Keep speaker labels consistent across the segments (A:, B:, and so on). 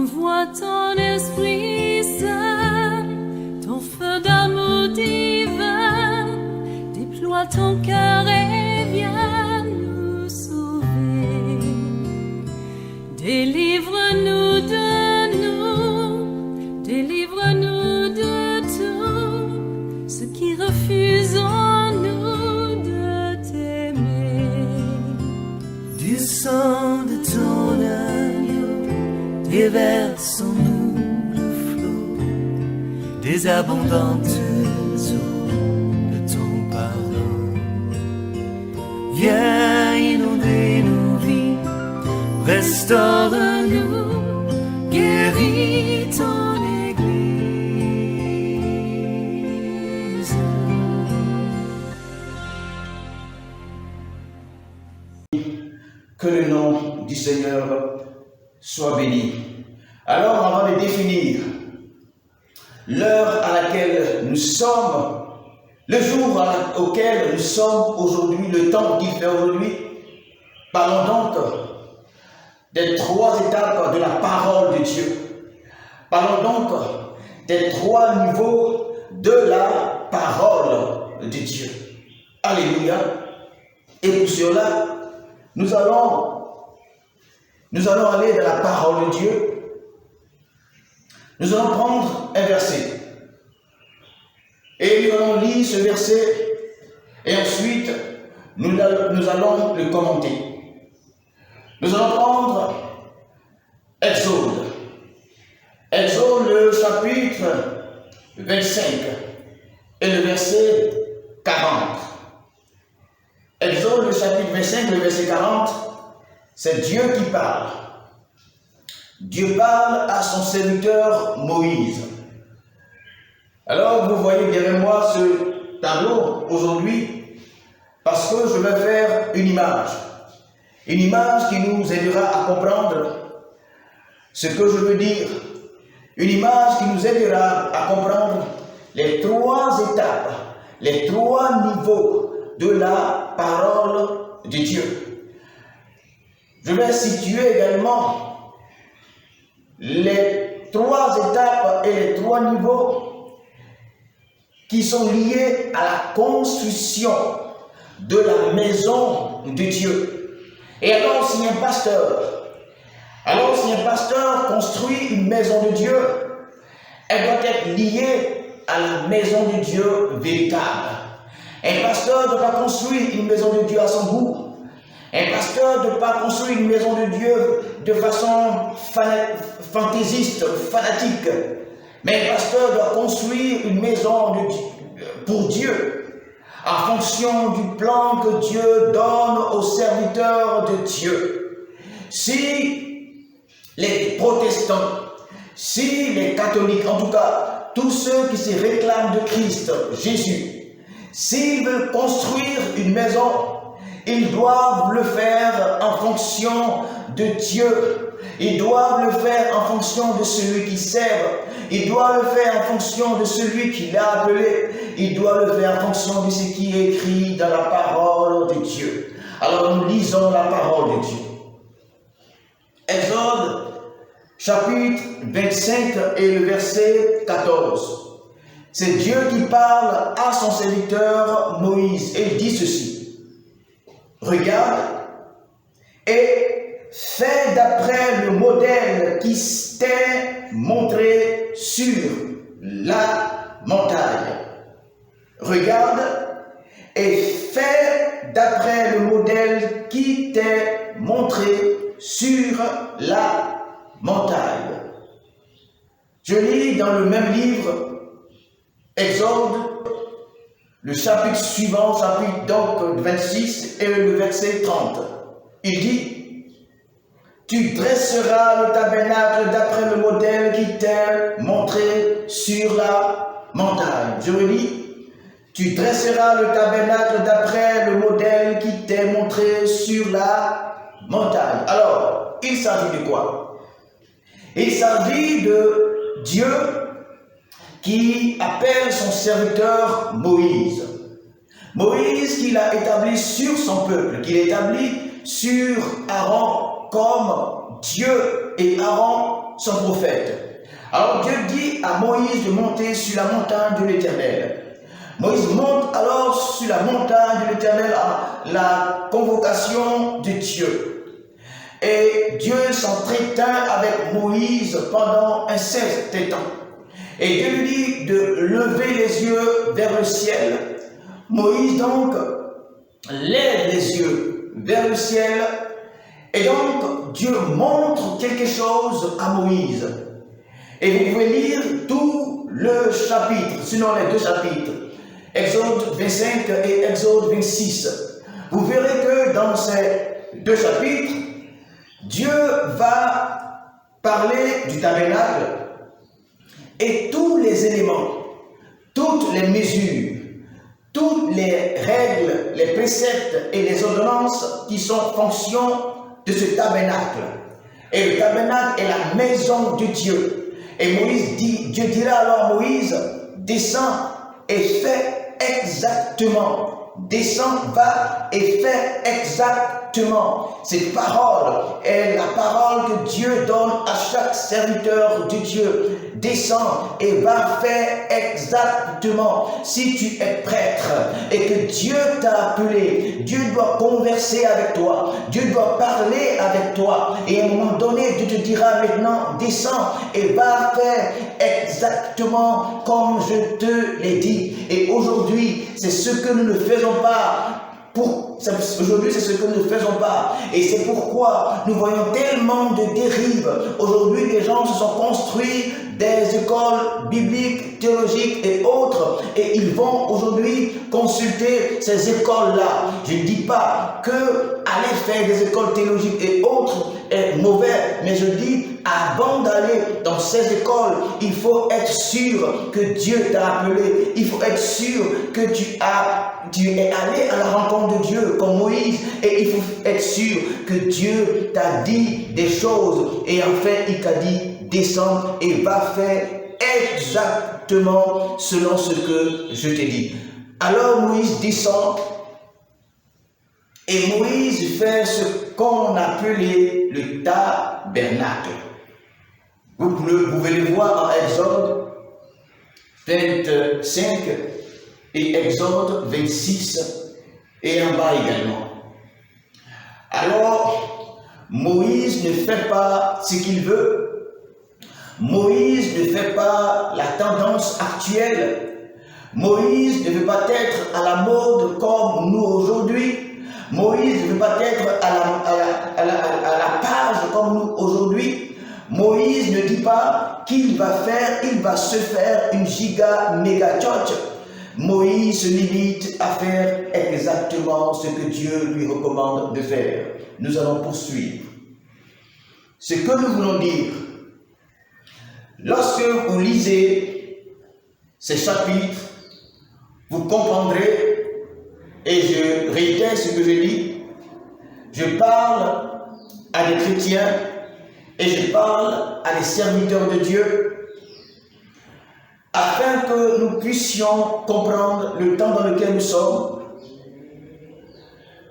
A: Envoie ton esprit saint, ton feu d'amour divin, déploie ton cœur et viens nous sauver. Délivre-nous de nous, délivre-nous de tout ce qui refuse en nous de t'aimer.
B: Du sang de ton agneau, déverse en nous le flot des abondantes eaux de ton pardon. Viens inonder nos vies, restaure-nous, guéris ton Église.
C: Que le nom du Seigneur soit béni. Alors, avant de définir l'heure à laquelle nous sommes, le jour auquel nous sommes aujourd'hui, le temps qu'il fait aujourd'hui, parlons donc des trois étapes de la parole de Dieu. Parlons donc des trois niveaux de la parole de Dieu. Alléluia. Et pour cela, nous allons aller dans la parole de Dieu. Nous allons prendre un verset. Et nous allons lire ce verset. Et ensuite, nous allons le commenter. Nous allons prendre Exode. Exode, le chapitre 25 et le verset 40. Exode, le chapitre 25, le verset 40, c'est Dieu qui parle. Dieu parle à son serviteur Moïse. Alors, vous voyez bien avec moi ce tableau aujourd'hui, parce que je vais faire une image qui nous aidera à comprendre ce que je veux dire, une image qui nous aidera à comprendre les trois étapes, les trois niveaux de la parole de Dieu. Je vais situer également les trois étapes et les trois niveaux qui sont liés à la construction de la maison de Dieu. Et alors, si un pasteur construit une maison de Dieu, elle doit être liée à la maison de Dieu véritable. Un pasteur ne doit pas construire une maison de Dieu à son goût. Un pasteur ne doit pas construire une maison de Dieu de façon fantaisiste, fanatique. Mais un pasteur doit construire une maison pour Dieu, en fonction du plan que Dieu donne aux serviteurs de Dieu. Si les protestants, si les catholiques, en tout cas, tous ceux qui se réclament de Christ, Jésus, s'ils veulent construire une maison, ils doivent le faire en fonction de Dieu. Ils doivent le faire en fonction de celui qui sert. Ils doivent le faire en fonction de celui qui l'a appelé. Ils doivent le faire en fonction de ce qui est écrit dans la parole de Dieu. Alors nous lisons la parole de Dieu. Exode, chapitre 25 et le verset 14. C'est Dieu qui parle à son serviteur Moïse et il dit ceci. Regarde et fais d'après le modèle qui t'est montré sur la montagne. Regarde et fais d'après le modèle qui t'est montré sur la montagne. Je lis dans le même livre Exode, le chapitre suivant, chapitre donc 26 et le verset 30. Il dit, tu dresseras le tabernacle d'après le modèle qui t'est montré sur la montagne. Je relis, tu dresseras le tabernacle d'après le modèle qui t'est montré sur la montagne. Alors, il s'agit de quoi? Il s'agit de Dieu qui appelle son serviteur Moïse. Moïse qu'il a établi sur son peuple, qu'il a établi sur Aaron comme Dieu et Aaron son prophète. Alors Dieu dit à Moïse de monter sur la montagne de l'Éternel. Moïse monte alors sur la montagne de l'Éternel à la convocation de Dieu. Et Dieu s'entretint avec Moïse pendant un certain temps. Et Dieu lui dit de lever les yeux vers le ciel. Moïse donc lève les yeux vers le ciel. Et donc Dieu montre quelque chose à Moïse. Et vous pouvez lire tout le chapitre, sinon les deux chapitres. Exode 25 et Exode 26. Vous verrez que dans ces deux chapitres, Dieu va parler du tabernacle et tous les éléments, toutes les mesures, toutes les règles, les préceptes et les ordonnances qui sont fonction de ce tabernacle. Et le tabernacle est la maison de Dieu. Et Moïse dit, Dieu dira alors à Moïse, descends et fais exactement. Descends, va et fais exactement. Cette parole est la parole que Dieu donne à chaque serviteur de Dieu. Descends et va faire exactement. Si tu es prêtre et que Dieu t'a appelé, Dieu doit converser avec toi, Dieu doit parler avec toi. Et à un moment donné, Dieu te dira maintenant, descends et va faire exactement comme je te l'ai dit. Et aujourd'hui, c'est ce que nous ne faisons pas. Aujourd'hui, c'est ce que nous ne faisons pas. Et c'est pourquoi nous voyons tellement de dérives. Aujourd'hui, les gens se sont construits des écoles bibliques, théologiques et autres. Et ils vont aujourd'hui consulter ces écoles-là. Je ne dis pas que aller faire des écoles théologiques et autres est mauvais. Mais je dis, avant d'aller dans ces écoles, il faut être sûr que Dieu t'a appelé. Il faut être sûr que tu es allé à la rencontre de Dieu comme Moïse. Et il faut être sûr que Dieu t'a dit des choses. Et en fait, il t'a dit, descends et va faire exactement selon ce que je t'ai dit. Alors Moïse descend. Et Moïse fait ce qu'on appelait le tabernacle. Vous pouvez le voir en Exode 25 et Exode 26 et en bas également. Alors, Moïse ne fait pas ce qu'il veut. Moïse ne fait pas la tendance actuelle. Moïse ne veut pas être à la mode comme nous aujourd'hui. Moïse ne veut pas être à la page comme nous aujourd'hui. Moïse ne dit pas qu'il va faire, il va se faire une giga méga church. Moïse se limite à faire exactement ce que Dieu lui recommande de faire. Nous allons poursuivre. Ce que nous voulons dire, lorsque vous lisez ces chapitres, vous comprendrez, et je réitère ce que je dis, je parle à des chrétiens et je parle à des serviteurs de Dieu afin que nous puissions comprendre le temps dans lequel nous sommes,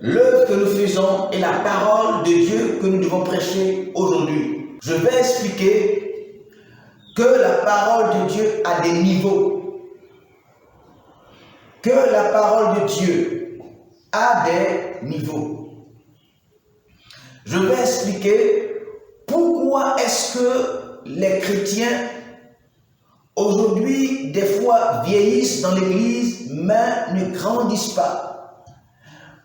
C: l'œuvre que nous faisons et la parole de Dieu que nous devons prêcher aujourd'hui. Je vais expliquer que la parole de Dieu a des niveaux, que la parole de Dieu a des niveaux. Je vais expliquer pourquoi est-ce que les chrétiens aujourd'hui, des fois, vieillissent dans l'église, mais ne grandissent pas.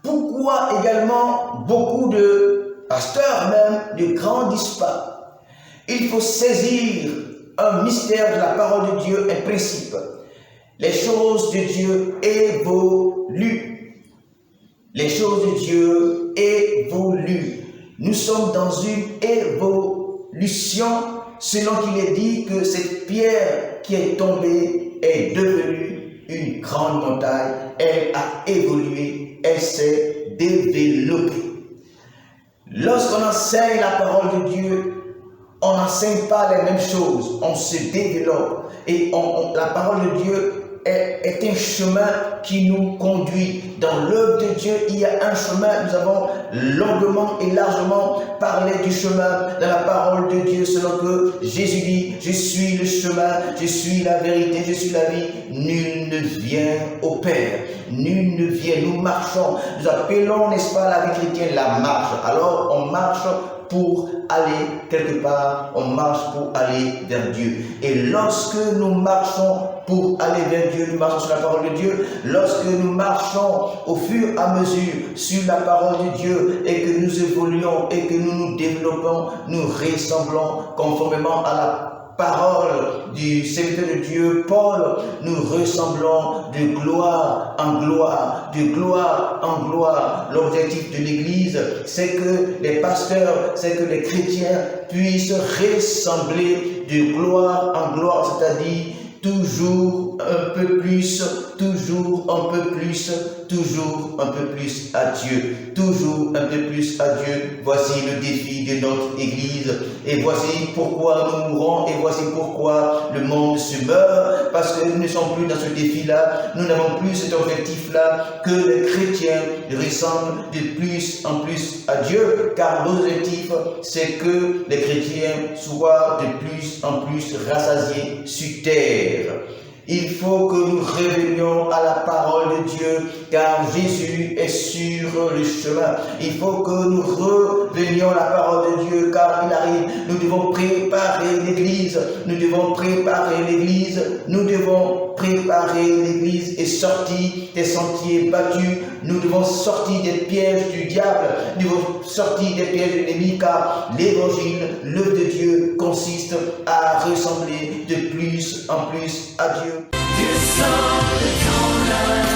C: Pourquoi également beaucoup de pasteurs même ne grandissent pas. Il faut saisir un mystère de la parole de Dieu, un principe. Les choses de Dieu évoluent. Les choses de Dieu évoluent. Nous sommes dans une évolution, selon qu'il est dit que cette pierre qui est tombée est devenue une grande montagne. Elle a évolué, elle s'est développée. Lorsqu'on enseigne la parole de Dieu, on n'enseigne pas les mêmes choses, on se développe. Et la parole de Dieu est un chemin qui nous conduit. Dans l'œuvre de Dieu, il y a un chemin. Nous avons longuement et largement parlé du chemin dans la parole de Dieu, selon que Jésus dit, je suis le chemin, je suis la vérité, je suis la vie. Nul ne vient au Père. Nul ne vient. Nous marchons. Nous appelons, n'est-ce pas, la vie chrétienne la marche. Alors, on marche pour aller quelque part, on marche pour aller vers Dieu. Et lorsque nous marchons pour aller vers Dieu, nous marchons sur la parole de Dieu, lorsque nous marchons au fur et à mesure sur la parole de Dieu et que nous évoluons et que nous nous développons, nous ressemblons conformément à la parole du serviteur de Dieu, Paul, nous ressemblons de gloire en gloire, de gloire en gloire. L'objectif de l'Église, c'est que les pasteurs, c'est que les chrétiens puissent ressembler de gloire en gloire, c'est-à-dire toujours un peu plus, toujours un peu plus, toujours un peu plus à Dieu, toujours un peu plus à Dieu. Voici le défi de notre Église et voici pourquoi nous mourons et voici pourquoi le monde se meurt, parce que nous ne sommes plus dans ce défi-là, nous n'avons plus cet objectif-là, que les chrétiens ressemblent de plus en plus à Dieu, car l'objectif c'est que les chrétiens soient de plus en plus rassasiés sur terre. Il faut que nous revenions à la parole de Dieu, car Jésus est sur le chemin. Il faut que nous revenions à la parole de Dieu, car il arrive. Nous devons préparer l'Église. Nous devons préparer l'Église. Nous devons préparer l'Église et sortir des sentiers battus. Nous devons sortir des pièges du diable. Nous devons sortir des pièges de l'ennemi, car l'Évangile, l'œuvre de Dieu, consiste à ressembler de plus en plus à Dieu.
B: Du sang de ton âme.